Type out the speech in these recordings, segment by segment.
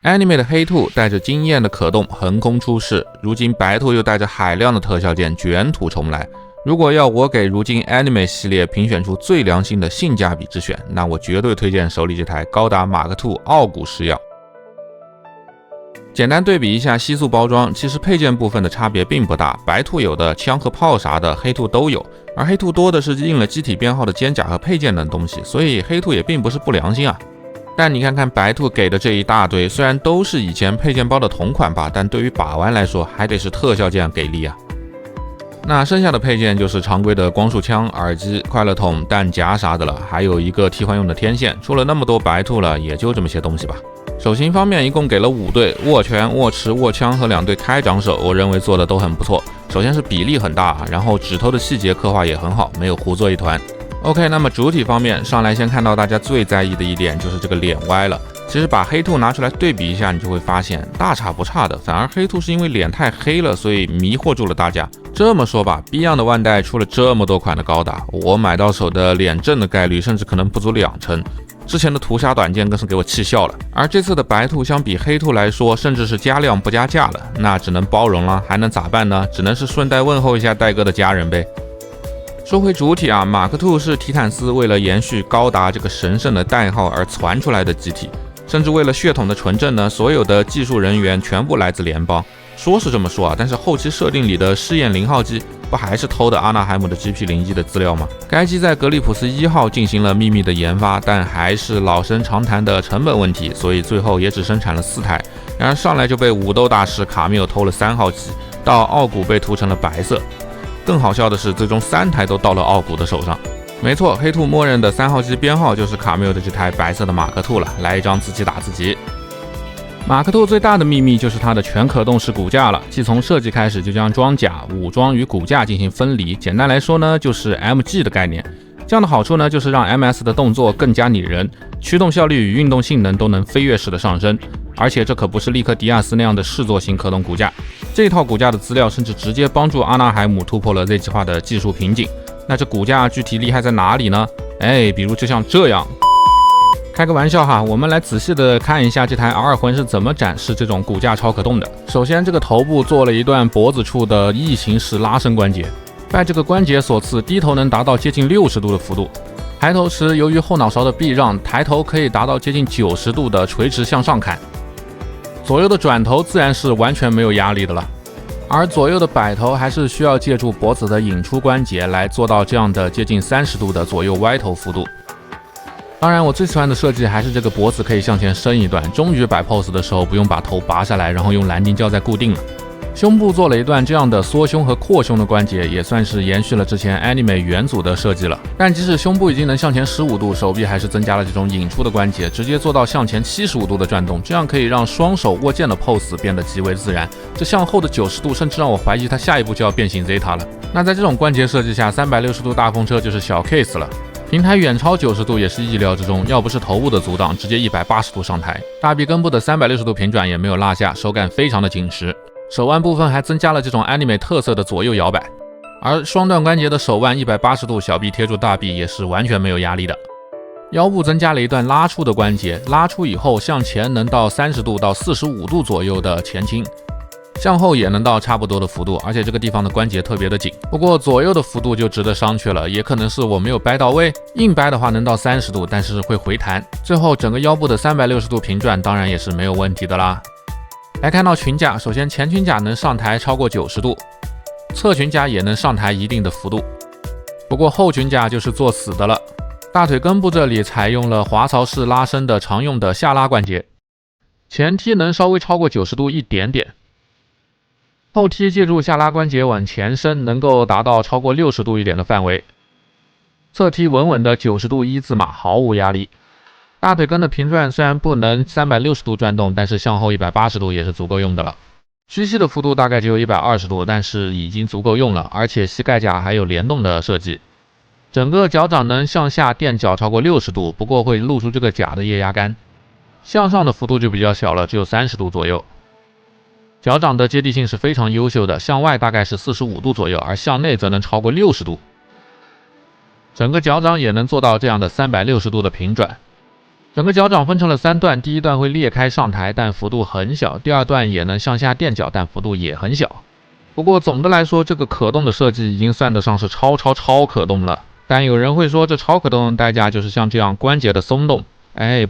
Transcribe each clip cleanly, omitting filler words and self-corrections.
Anime 的黑兔带着惊艳的可动横空出世，如今白兔又带着海量的特效件卷土重来。如果要我给如今 Anime 系列评选出最良心的性价比之选，那我绝对推荐手里这台高达 Mark II 傲骨式药。简单对比一下吸塑包装，其实配件部分的差别并不大，白兔有的枪和炮啥的，黑兔都有，而黑兔多的是印了机体编号的肩甲和配件等东西，所以黑兔也并不是不良心啊。但你看看白兔给的这一大堆，虽然都是以前配件包的同款吧，但对于把玩来说，还得是特效件给力啊。那剩下的配件就是常规的光束枪、耳机、快乐筒、弹夹啥的了，还有一个替换用的天线。出了那么多白兔了，也就这么些东西吧。手型方面一共给了5对，握拳、握持、握枪和2对开掌手，我认为做的都很不错。首先是比例很大，然后指头的细节刻画也很好，没有糊作一团。OK， 那么主体方面，上来先看到大家最在意的一点就是这个脸歪了。其实把黑兔拿出来对比一下，你就会发现大差不差的，反而黑兔是因为脸太黑了，所以迷惑住了大家。这么说吧 ，Beyond 的万代出了这么多款的高达，我买到手的脸正的概率甚至可能不足2成。之前的屠杀短剑更是给我气笑了，而这次的白兔相比黑兔来说，甚至是加量不加价了，那只能包容了，还能咋办呢？只能是顺带问候一下戴哥的家人呗。说回主体啊，马克兔是提坦斯为了延续高达这个神圣的代号而传出来的机体，甚至为了血统的纯正呢，所有的技术人员全部来自联邦。说是这么说啊，但是后期设定里的试验0号机不还是偷的阿纳海姆的 GP01的资料吗？该机在格里普斯1号进行了秘密的研发，但还是老生常谈的成本问题，所以最后也只生产了4台。然而上来就被武斗大师卡缪偷了3号机，到傲骨被涂成了白色。更好笑的是，最终3台都到了傲骨的手上。没错，黑兔默认的3号机编号就是卡缪的这台白色的马克兔了，来一张自己打自己。马克兔最大的秘密就是它的全可动式骨架了，继从设计开始就将装甲、武装与骨架进行分离。简单来说呢，就是 MG 的概念。这样的好处呢，就是让 MS 的动作更加拟人，驱动效率与运动性能都能飞跃式的上升。而且这可不是利克迪亚斯那样的视作型可动骨架，这套骨架的资料甚至直接帮助阿纳海姆突破了 Z 计划的技术瓶颈。那这骨架具体厉害在哪里呢？比如就像这样。开个玩笑哈，我们来仔细的看一下这台 R 魂是怎么展示这种骨架超可动的。首先这个头部做了一段脖子处的异形式拉伸关节，拜这个关节所赐，低头能达到接近60度的幅度。抬头时由于后脑勺的避让，抬头可以达到接近90度的垂直向上看。左右的转头自然是完全没有压力的了，而左右的摆头还是需要借助脖子的引出关节来做到这样的接近30度的左右歪头幅度。当然我最喜欢的设计还是这个脖子可以向前伸一段，终于摆 pose 的时候不用把头拔下来，然后用蓝钉胶再固定了。胸部做了一段这样的缩胸和扩胸的关节，也算是延续了之前 Anime 元祖的设计了。但即使胸部已经能向前15度，手臂还是增加了这种引出的关节，直接做到向前75度的转动，这样可以让双手握剑的 pose 变得极为自然。这向后的90度甚至让我怀疑它下一步就要变形 Zeta 了。那在这种关节设计下，360度大风车就是小 case 了。平台远超90度也是意料之中，要不是头部的阻挡，直接180度上台。大臂根部的360度平转也没有落下，手感非常的紧实。手腕部分还增加了这种 Anime 特色的左右摇摆，而双段关节的手腕180度小臂贴住大臂也是完全没有压力的。腰部增加了一段拉出的关节，拉出以后向前能到30度到45度左右的前倾，向后也能到差不多的幅度，而且这个地方的关节特别的紧。不过左右的幅度就值得商榷了，也可能是我没有掰到位，硬掰的话能到30度，但是会回弹。最后整个腰部的360度平转当然也是没有问题的啦。来看到裙甲，首先前裙甲能上抬超过90度，侧裙甲也能上抬一定的幅度，不过后裙甲就是作死的了。大腿根部这里采用了滑槽式拉伸的常用的下拉关节，前踢能稍微超过90度一点点，后踢借助下拉关节往前伸，能够达到超过60度一点的范围，侧踢稳稳的90度一字马，毫无压力。大腿根的平转虽然不能360度转动，但是向后180度也是足够用的了。屈膝的幅度大概只有120度，但是已经足够用了，而且膝盖甲还有联动的设计。整个脚掌能向下垫脚超过60度，不过会露出这个甲的液压杆。向上的幅度就比较小了，只有30度左右。脚掌的接地性是非常优秀的，向外大概是45度左右，而向内则能超过60度。整个脚掌也能做到这样的360度的平转。整个脚掌分成了3段，第一段会裂开上抬，但幅度很小；第二段也能向下垫脚，但幅度也很小。不过总的来说，这个可动的设计已经算得上是超可动了。但有人会说，这超可动的代价就是像这样关节的松动。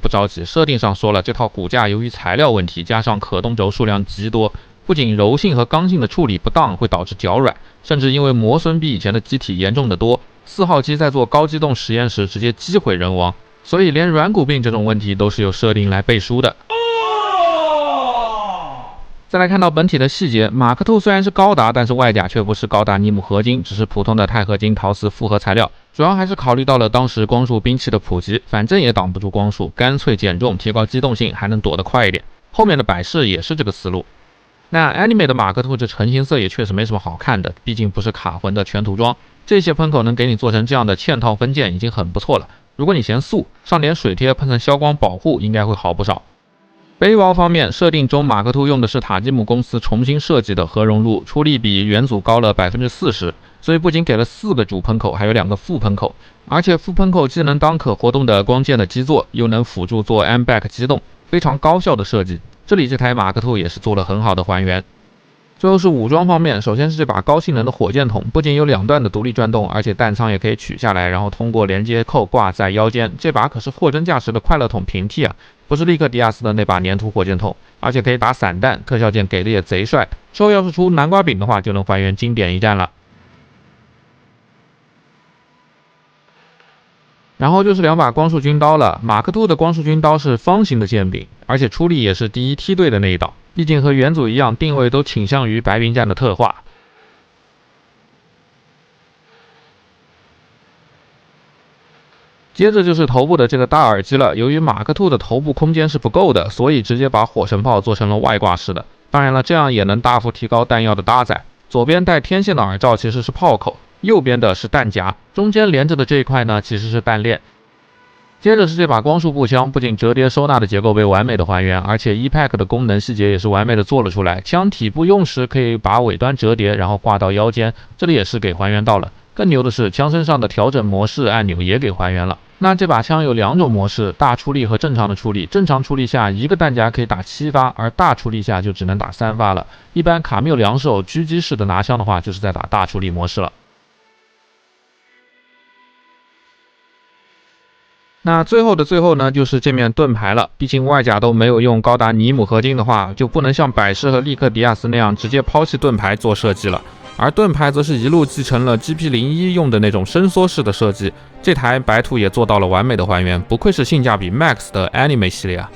不着急，设定上说了，这套骨架由于材料问题，加上可动轴数量极多，不仅柔性和刚性的处理不当会导致脚软，甚至因为磨损比以前的机体严重得多，4号机在做高机动实验时直接击毁人亡。所以连软骨病这种问题都是由设定来背书的。再来看到本体的细节，马克兔虽然是高达，但是外甲却不是高达尼姆合金，只是普通的钛合金陶瓷复合材料，主要还是考虑到了当时光束兵器的普及，反正也挡不住光束，干脆减重，提高机动性，还能躲得快一点。后面的摆饰也是这个思路。那 Anime 的马克兔这成型色也确实没什么好看的，毕竟不是卡魂的全涂装，这些喷口能给你做成这样的嵌套分件已经很不错了。如果你嫌素，上点水贴喷层消光保护应该会好不少。背包方面，设定中马克兔用的是塔基姆公司重新设计的核熔路，出力比原组高了 40%， 所以不仅给了4个主喷口，还有2个副喷口，而且副喷口既能当可活动的光剑的基座，又能辅助做 M-back 机动，非常高效的设计。这里这台马克兔也是做了很好的还原。最后是武装方面，首先是这把高性能的火箭筒，不仅有2段的独立转动，而且弹仓也可以取下来，然后通过连接扣挂在腰间。这把可是货真价实的快乐筒平替啊，不是利克迪亚斯的那把粘土火箭筒，而且可以打散弹，特效件给的也贼帅。之后要是出南瓜饼的话，就能还原经典一战了。然后就是2把光束军刀了，马克兔的光束军刀是方形的剑柄，而且出力也是第一梯队的那一道，毕竟和原组一样，定位都倾向于白云战的特化。接着就是头部的这个大耳机了，由于马克兔的头部空间是不够的，所以直接把火神炮做成了外挂式的。当然了，这样也能大幅提高弹药的搭载。左边带天线的耳罩其实是炮口，右边的是弹夹，中间连着的这一块呢其实是弹链。接着是这把光束步枪，不仅折叠收纳的结构被完美的还原，而且 E-Pack 的功能细节也是完美的做了出来。枪体不用时可以把尾端折叠，然后挂到腰间，这里也是给还原到了。更牛的是，枪身上的调整模式按钮也给还原了。那这把枪有2种模式，大出力和正常的出力。正常出力下，一个弹夹可以打7发，而大出力下就只能打3发了。一般卡缪2手狙击式的拿枪的话，就是在打大出力模式了。那最后的最后呢，就是这面盾牌了。毕竟外甲都没有用高达尼姆合金的话，就不能像百事和利克迪亚斯那样直接抛弃盾牌做设计了。而盾牌则是一路继承了 GP01 用的那种伸缩式的设计，这台白兔也做到了完美的还原，不愧是性价比 MAX 的 Anime 系列啊。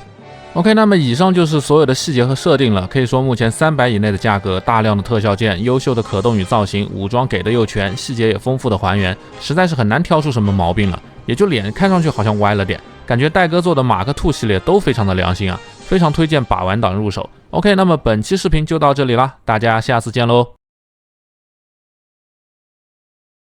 OK， 那么以上就是所有的细节和设定了。可以说目前300以内的价格，大量的特效件，优秀的可动与造型，武装给的又全，细节也丰富的还原，实在是很难挑出什么毛病了。也就脸看上去好像歪了点，感觉戴哥做的马克兔系列都非常的良心啊，非常推荐把玩党入手。OK， 那么本期视频就到这里啦，大家下次见喽。